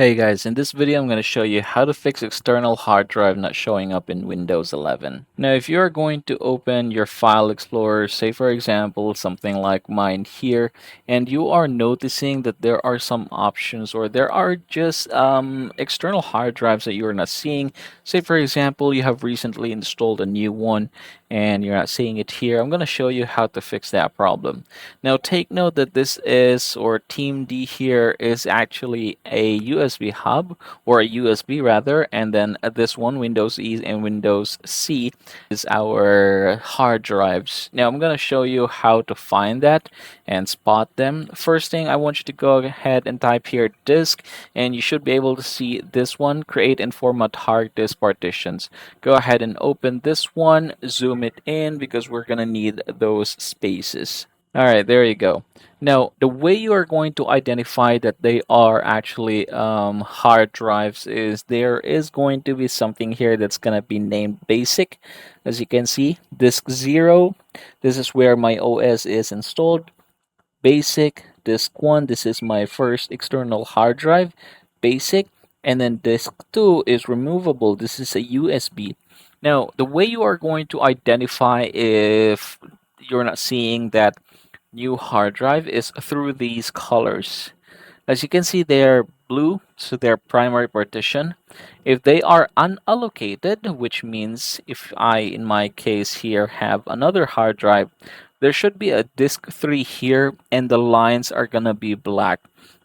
Hey guys, in this video I'm going to show you how to fix external hard drive not showing up in Windows 11. Now if you're going to open your file explorer, say for example something like mine here, and you are noticing that there are some options or there are just external hard drives that you're not seeing, say for example you have recently installed a new one and you're not seeing it here, I'm going to show you how to fix that problem. Now take note that this is, or Team D here is actually a USB hub, or a USB rather, and then this one, Windows E and Windows C, is our hard drives. Now I'm going to show you how to find that and spot them. First thing, I want you to go ahead and type here disk, and you should be able to see this one, create and format hard disk partitions. Go ahead and open this one, zoom it in because we're going to need those spaces. All right, there you go. Now, the way you are going to identify that they are actually hard drives is there is going to be something here that's going to be named basic. As you can see, disk 0, this is where my OS is installed. Basic, disk 1, this is my first external hard drive. Basic, and then disk 2 is removable. This is a USB. Now, the way you are going to identify if you're not seeing that new hard drive is through these colors. As you can see, they're blue, so they're primary partition. If they are unallocated, which means if I, in my case here, have another hard drive, there should be a disk 3 here, and the lines are gonna be black.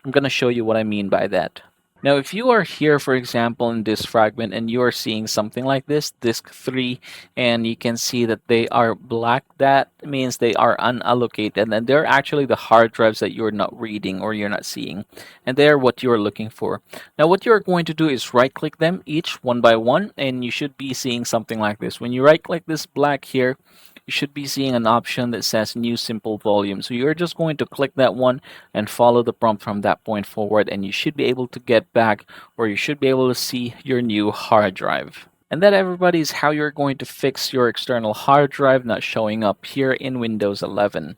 I'm gonna show you what I mean by that. Now, if you are here, for example, in this fragment and you are seeing something like this, disk 3, and you can see that they are black, that means they are unallocated and they're actually the hard drives that you're not reading or you're not seeing. And they're what you're looking for. Now, what you're going to do is right click them each one by one, and you should be seeing something like this. When you right click this black here, you should be seeing an option that says new simple volume. So you're just going to click that one and follow the prompt from that point forward, and you should be able to get back, or you should be able to see your new hard drive. And that, everybody, is how you're going to fix your external hard drive not showing up here in Windows 11.